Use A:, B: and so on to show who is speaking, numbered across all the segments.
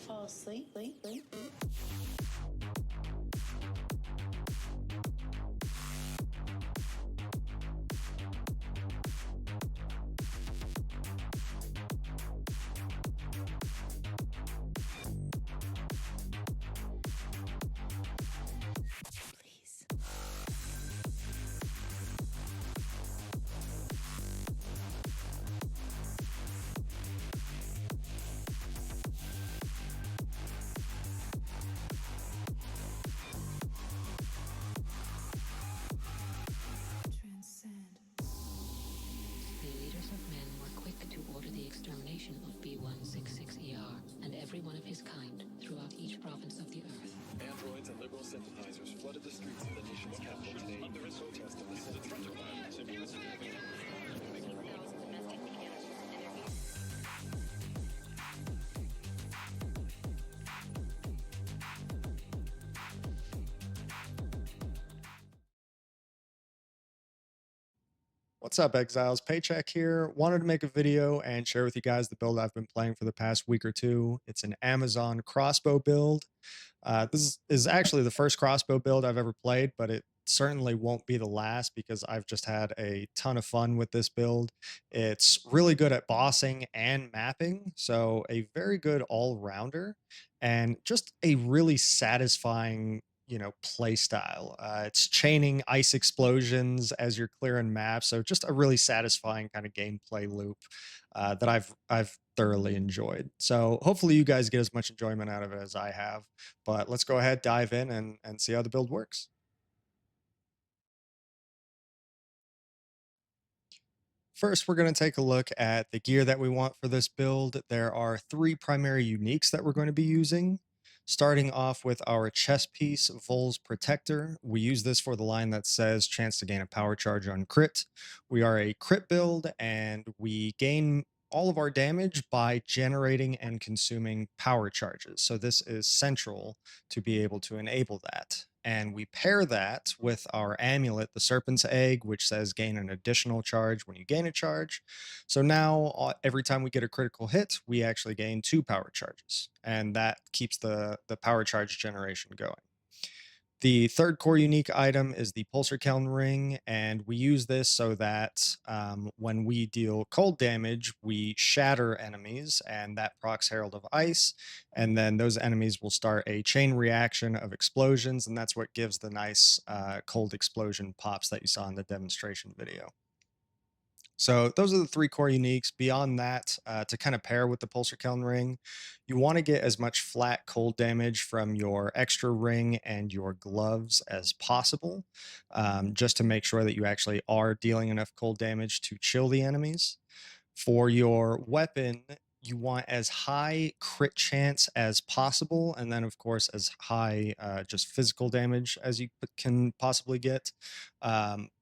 A: fall asleep.
B: And every one of his kind throughout each province of the earth.
C: Androids and liberal sympathizers flooded the streets of the nation's capital today in protest of the threat of violence.
D: What's up, Exiles? Paycheck here. Wanted to make a video and share with you guys the build I've been playing for the past week or two. It's an Amazon Crossbow build. This is actually the first Crossbow build I've ever played, but it certainly won't be the last because I've just had a ton of fun with this build. It's really good at bossing and mapping, so a very good all-rounder and just a really satisfying play style. It's chaining ice explosions as you're clearing maps, so just a really satisfying kind of gameplay loop that I've thoroughly enjoyed. So hopefully you guys get as much enjoyment out of it as I have. But let's go ahead, dive in, and see how the build works. First, we're going to take a look at the gear that we want for this build. There are 3 primary uniques that we're going to be using. Starting off with our chest piece, Vol's Protector. We use this for the line that says chance to gain a power charge on crit. We are a crit build, and we gain all of our damage by generating and consuming power charges. So this is central to be able to enable that. And we pair that with our amulet, the Serpent's Egg, which says gain an additional charge when you gain a charge. So now every time we get a critical hit, we actually gain 2 power charges. And that keeps the power charge generation going. The third core unique item is the Pulsar Keln Ring, and we use this so that when we deal cold damage, we shatter enemies, and that procs Herald of Ice, and then those enemies will start a chain reaction of explosions, and that's what gives the nice cold explosion pops that you saw in the demonstration video. So those are the 3 core uniques. Beyond that, to kind of pair with the Pulsar Keln Ring, you want to get as much flat cold damage from your extra ring and your gloves as possible, just to make sure that you actually are dealing enough cold damage to chill the enemies. For your weapon, you want as high crit chance as possible, and then of course as high just physical damage as you can possibly get.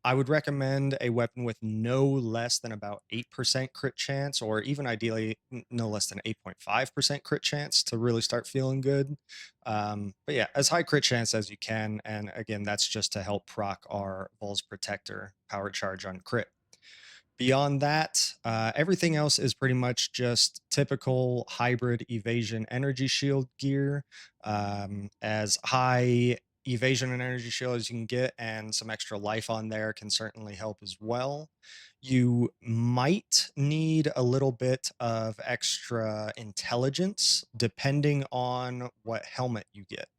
D: I would recommend a weapon with no less than about 8% crit chance, or even ideally no less than 8.5% crit chance to really start feeling good. But yeah, as high crit chance as you can. And again, that's just to help proc our Vol's Protector power charge on crit. Beyond that, everything else is pretty much just typical hybrid evasion energy shield gear, as high evasion and energy shield as you can get, and some extra life on there can certainly help as well. You might need a little bit of extra intelligence depending on what helmet you get.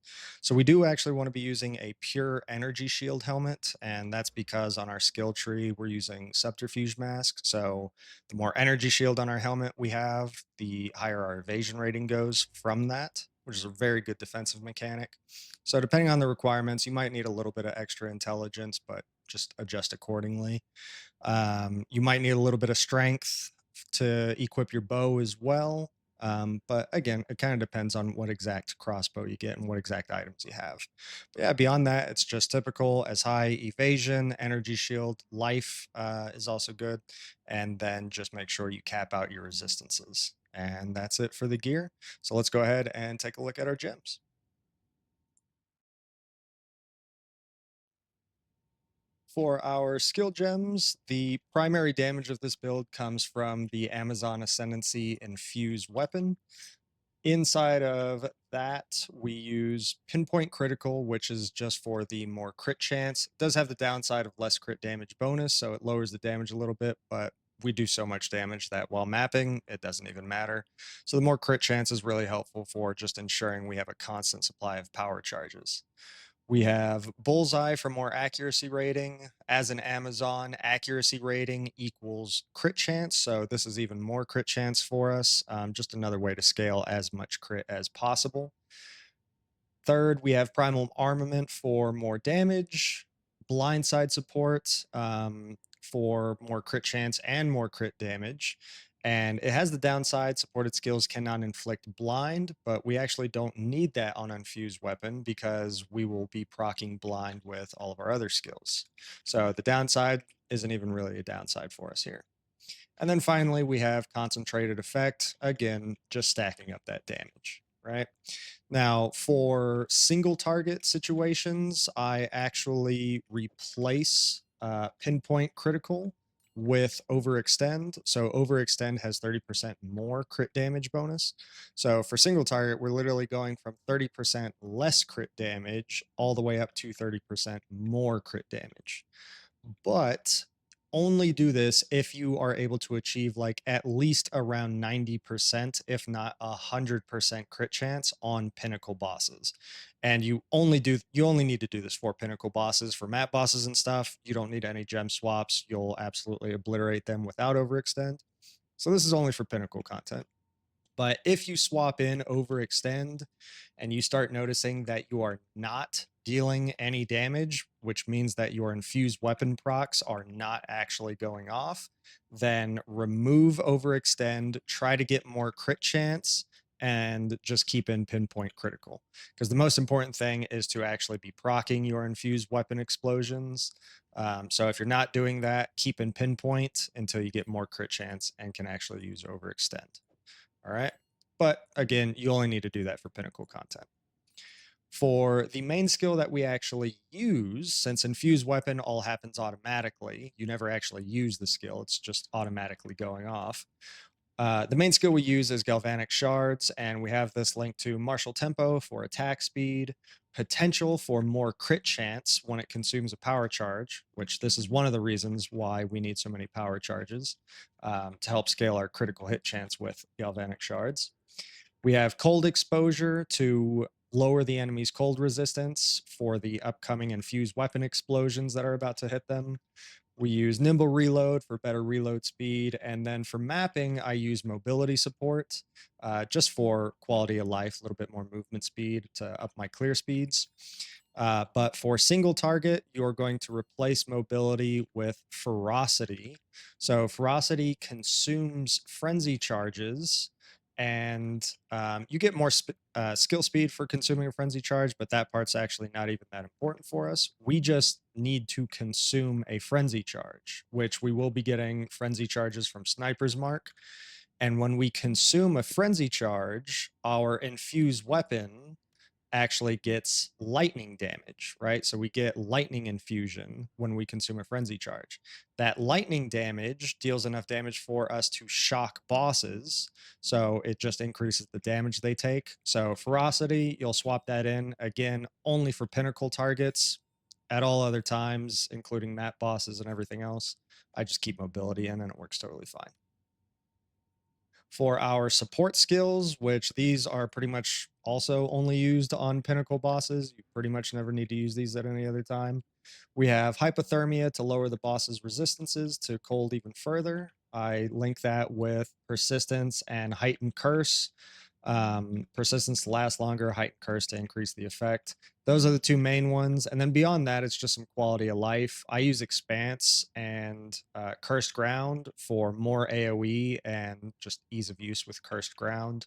D: So we do actually want to be using a pure energy shield helmet, and that's because on our skill tree we're using subterfuge mask. So the more energy shield on our helmet we have, the higher our evasion rating goes from that, which is a very good defensive mechanic. So depending on the requirements, you might need a little bit of extra intelligence, but just adjust accordingly. You might need a little bit of strength to equip your bow as well. But again, it kind of depends on what exact crossbow you get and what exact items you have. But yeah, beyond that, it's just typical as high evasion, energy shield, life is also good. And then just make sure you cap out your resistances. And that's it for the gear. So let's go ahead and take a look at our gems. For our skill gems, the primary damage of this build comes from the Amazon Ascendancy Infuse Weapon. Inside of that, we use Pinpoint Critical, which is just for the more crit chance. It does have the downside of less crit damage bonus, so it lowers the damage a little bit, but we do so much damage that while mapping, it doesn't even matter. So the more crit chance is really helpful for just ensuring we have a constant supply of power charges. We have Bullseye for more accuracy rating. As an Amazon, accuracy rating equals crit chance. So this is even more crit chance for us. Just another way to scale as much crit as possible. Third, we have Primal Armament for more damage, Blindside support for more crit chance and more crit damage. And it has the downside supported skills cannot inflict blind, but we actually don't need that on Infuse Weapon because we will be proccing blind with all of our other skills. So the downside isn't even really a downside for us here. And then finally, we have Concentrated Effect, again, just stacking up that damage, right? Now, for single target situations, I actually replace Pinpoint Critical with Overextend. So Overextend has 30% more crit damage bonus. So for single target, we're literally going from 30% less crit damage all the way up to 30% more crit damage. But only do this if you are able to achieve like at least around 90%, if not 100% crit chance on pinnacle bosses. And you only need to do this for pinnacle bosses. For map bosses and stuff, you don't need any gem swaps. You'll absolutely obliterate them without overextend. So this is only for pinnacle content. But if you swap in Overextend and you start noticing that you are not dealing any damage, which means that your infused weapon procs are not actually going off, then remove Overextend, try to get more crit chance, and just keep in Pinpoint Critical. Because the most important thing is to actually be proccing your infused weapon explosions. So if you're not doing that, keep in Pinpoint until you get more crit chance and can actually use Overextend. All right. But again, you only need to do that for pinnacle content. For the main skill that we actually use, since Infuse Weapon all happens automatically, you never actually use the skill, it's just automatically going off. The main skill we use is Galvanic Shards, and we have this linked to Martial Tempo for attack speed, potential for more crit chance when it consumes a power charge, which this is one of the reasons why we need so many power charges to help scale our critical hit chance with Galvanic Shards. We have Cold Exposure to lower the enemy's cold resistance for the upcoming infused weapon explosions that are about to hit them. We use Nimble Reload for better reload speed. And then for mapping, I use mobility support just for quality of life, a little bit more movement speed to up my clear speeds. But for single target, you're going to replace mobility with ferocity. So ferocity consumes frenzy charges, and you get more skill speed for consuming a frenzy charge, but that part's actually not even that important for us. We just need to consume a frenzy charge, which we will be getting frenzy charges from Sniper's Mark. And when we consume a frenzy charge, our infused weapon actually gets lightning damage, right? So we get lightning infusion when we consume a frenzy charge. That lightning damage deals enough damage for us to shock bosses. So it just increases the damage they take. So ferocity, you'll swap that in again, only for pinnacle targets. At all other times, including map bosses and everything else, I just keep mobility in and it works totally fine. For our support skills, which these are pretty much also only used on pinnacle bosses, you pretty much never need to use these at any other time. We have Hypothermia to lower the boss's resistances to cold even further. I link that with Persistence and Heightened Curse. Persistence to last longer, Heightened Curse to increase the effect. Those are the two main ones. And then beyond that, it's just some quality of life. I use Expanse and Cursed Ground for more AoE and just ease of use with Cursed Ground.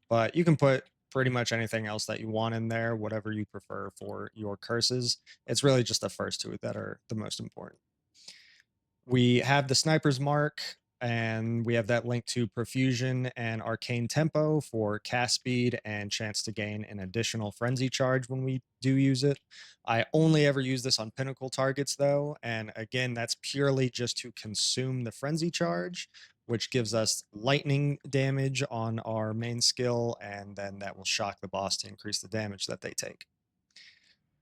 D: But you can put pretty much anything else that you want in there, whatever you prefer for your curses. It's really just the first two that are the most important. We have the Sniper's Mark, and we have that link to Profusion and Arcane Tempo for cast speed and chance to gain an additional frenzy charge when we do use it. I only ever use this on pinnacle targets though, and again, that's purely just to consume the frenzy charge. which gives us lightning damage on our main skill, and then that will shock the boss to increase the damage that they take.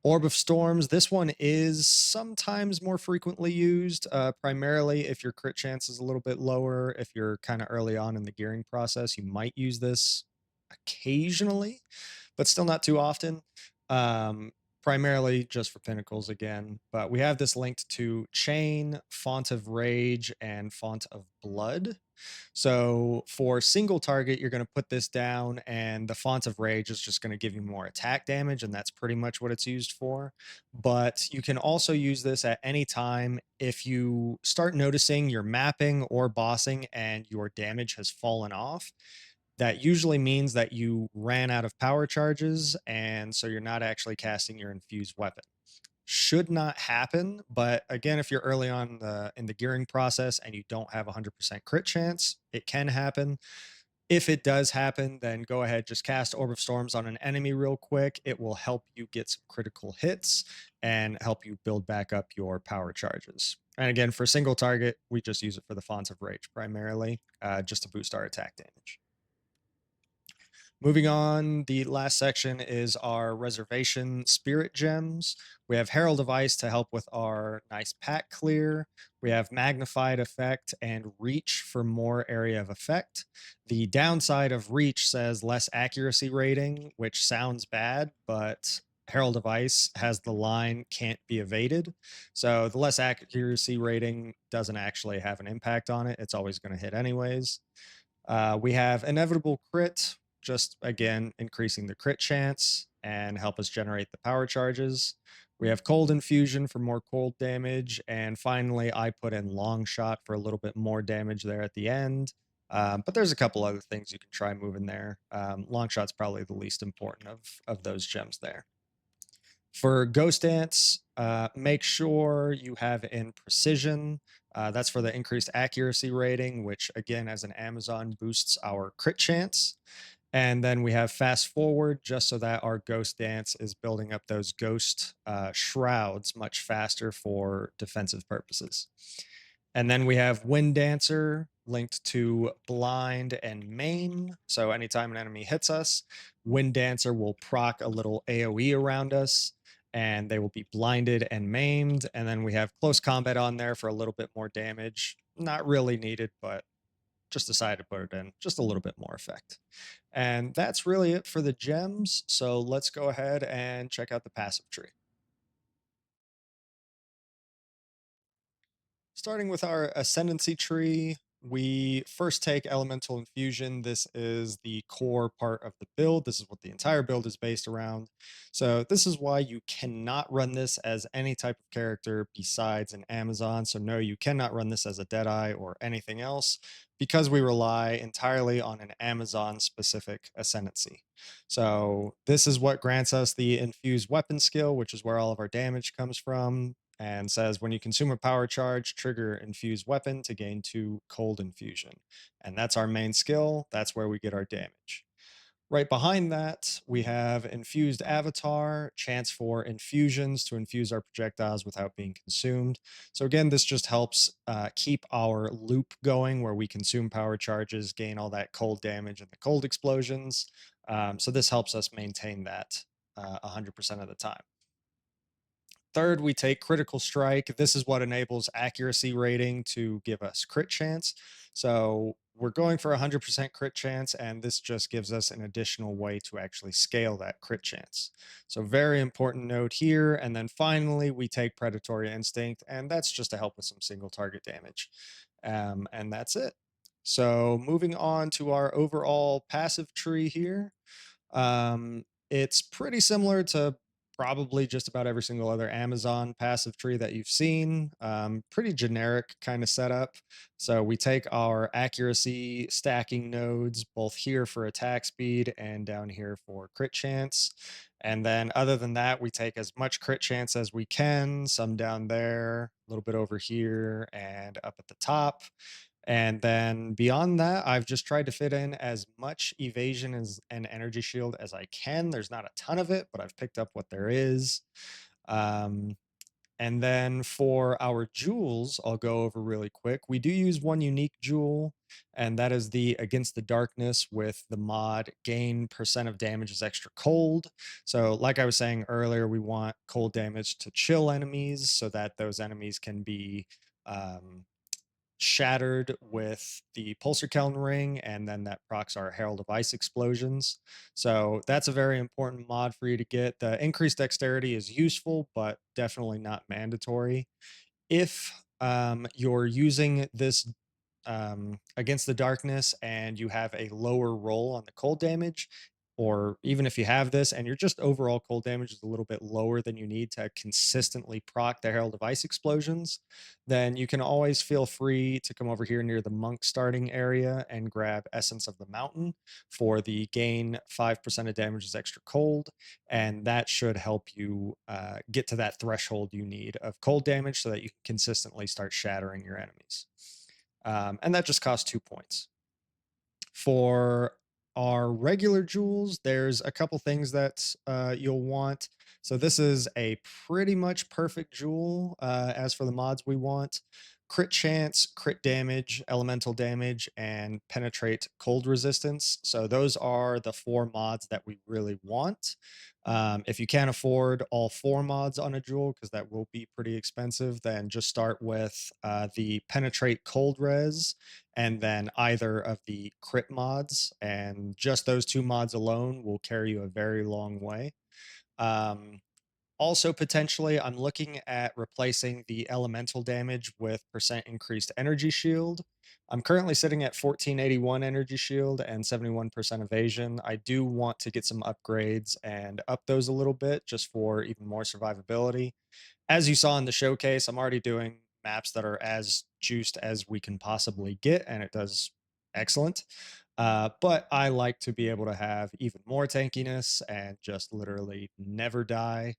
D: Orb of Storms, this one is sometimes more frequently used, primarily if your crit chance is a little bit lower. If you're kind of early on in the gearing process, you might use this occasionally, but still not too often. Primarily just for pinnacles again. But we have this linked to Chain, Font of Rage, and Font of Blood. So for single target, you're going to put this down, and the Font of Rage is just going to give you more attack damage, and that's pretty much what it's used for. But you can also use this at any time if you start noticing you're mapping or bossing and your damage has fallen off. That usually means that you ran out of power charges, and so you're not actually casting your infused weapon. Should not happen, but again, if you're early on in the gearing process and you don't have 100% crit chance, it can happen. If it does happen, then go ahead, just cast Orb of Storms on an enemy real quick. It will help you get some critical hits and help you build back up your power charges. And again, for single target, we just use it for the Fonts of Rage primarily, just to boost our attack damage. Moving on, the last section is our reservation spirit gems. We have Herald of Ice to help with our nice pack clear. We have Magnified Effect and Reach for more area of effect. The downside of Reach says less accuracy rating, which sounds bad, but Herald of Ice has the line can't be evaded. So the less accuracy rating doesn't actually have an impact on it. It's always going to hit anyways. We have Inevitable Crit, just again increasing the crit chance and help us generate the power charges. We have Cold Infusion for more cold damage. And finally, I put in Long Shot for a little bit more damage there at the end. But there's a couple other things you can try moving there. Long Shot's probably the least important of those gems there. For Ghost Dance, make sure you have in Precision. That's for the increased accuracy rating, which again, as an Amazon, boosts our crit chance. And then we have Fast Forward, just so that our Ghost Dance is building up those ghost shrouds much faster for defensive purposes. And then we have Wind Dancer linked to Blind and Maim. So anytime an enemy hits us, Wind Dancer will proc a little AoE around us, and they will be blinded and maimed. And then we have Close Combat on there for a little bit more damage. Not really needed, but just decided to put it in. Just a little bit more effect. And that's really it for the gems. So let's go ahead and check out the passive tree. Starting with our Ascendancy tree, we first take Elemental Infusion. This is the core part of the build. This is what the entire build is based around. So this is why you cannot run this as any type of character besides an Amazon. So no, you cannot run this as a Deadeye or anything else, because we rely entirely on an Amazon-specific Ascendancy. So this is what grants us the Infuse Weapon skill, which is where all of our damage comes from, and says when you consume a power charge, trigger Infuse Weapon to gain 2 cold infusion. And that's our main skill. That's where we get our damage. Right behind that, we have Infused Avatar, chance for infusions to infuse our projectiles without being consumed. So again, this just helps keep our loop going where we consume power charges, gain all that cold damage and the cold explosions. So this helps us maintain that 100% of the time. Third, we take Critical Strike. This is what enables accuracy rating to give us crit chance. So we're going for 100% crit chance, and this just gives us an additional way to actually scale that crit chance. So very important note here. And then finally, we take Predatory Instinct, and that's just to help with some single target damage. And that's it. So moving on to our overall passive tree here. It's pretty similar to probably just about every single other Amazon passive tree that you've seen. Pretty generic kind of setup. So we take our accuracy stacking nodes, both here for attack speed and down here for crit chance. And then other than that, we take as much crit chance as we can, some down there, a little bit over here and up at the top. And then beyond that, I've just tried to fit in as much evasion as an energy shield as I can. There's not a ton of it, but I've picked up what there is. Um, And then for our jewels, I'll go over really quick. We do use one unique jewel, and that is the Against the Darkness with the mod gain percent of damage is extra cold. So, like I was saying earlier, we want cold damage to chill enemies so that those enemies can be um, shattered with the Pulsar Keln ring, and then that procs our Herald of Ice explosions. So that's a very important mod for you to get. The increased dexterity is useful, but definitely not mandatory. If you're using this Against the Darkness and you have a lower roll on the cold damage, or even if you have this and your just overall cold damage is a little bit lower than you need to consistently proc the Herald of Ice explosions, then you can always feel free to come over here near the monk starting area and grab Essence of the Mountain for the gain 5% of damage is extra cold. And that should help you get to that threshold you need of cold damage so that you can consistently start shattering your enemies. And that just costs 2 points. For our regular jewels, there's a couple things that you'll want. So this is a pretty much perfect jewel. As for the mods we want, crit chance, crit damage, elemental damage, and penetrate cold resistance. So those are the 4 mods that we really want. If you can't afford all 4 mods on a jewel, because that will be pretty expensive, then just start with the penetrate cold res and then either of the crit mods. And just those 2 mods alone will carry you a very long way. Um, Also, potentially, I'm looking at replacing the elemental damage with percent increased energy shield. I'm currently sitting at 1481 energy shield and 71% evasion. I do want to get some upgrades and up those a little bit just for even more survivability. As you saw in the showcase, I'm already doing maps that are as juiced as we can possibly get, and it does excellent. But I like to be able to have even more tankiness and just literally never die.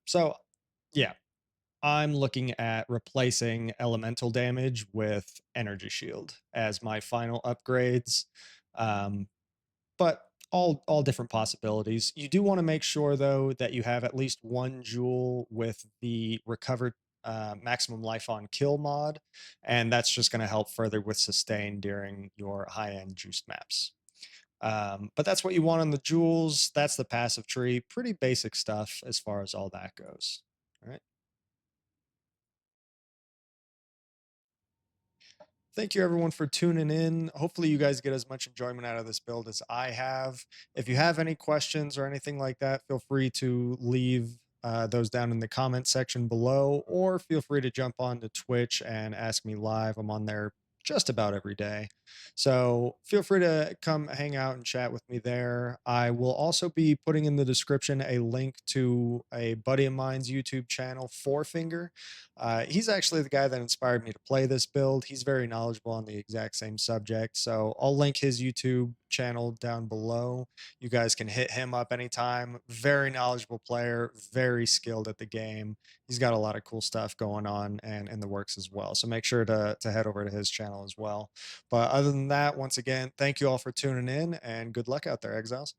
D: So, yeah, I'm looking at replacing elemental damage with energy shield as my final upgrades. Um, but all different possibilities. You do want to make sure though that you have at least one jewel with the recovered maximum life on kill mod, and that's just going to help further with sustain during your high end juiced maps. But that's what you want on the jewels. That's the passive tree. Pretty basic stuff as far as all that goes. All right. Thank you everyone for tuning in. Hopefully you guys get as much enjoyment out of this build as I have. If you have any questions or anything like that, feel free to leave those down in the comment section below, or feel free to jump on to Twitch and ask me live. I'm on there just about every day. So feel free to come hang out and chat with me there. I will also be putting in the description a link to a buddy of mine's YouTube channel, Forefinger. He's actually the guy that inspired me to play this build. He's very knowledgeable on the exact same subject. So I'll link his YouTube channel down below. You guys can hit him up anytime. Very knowledgeable player, very skilled at the game. He's got a lot of cool stuff going on and in the works as well. So make sure to head over to his channel as well. But other than that, once again, thank you all for tuning in and good luck out there, Exiles.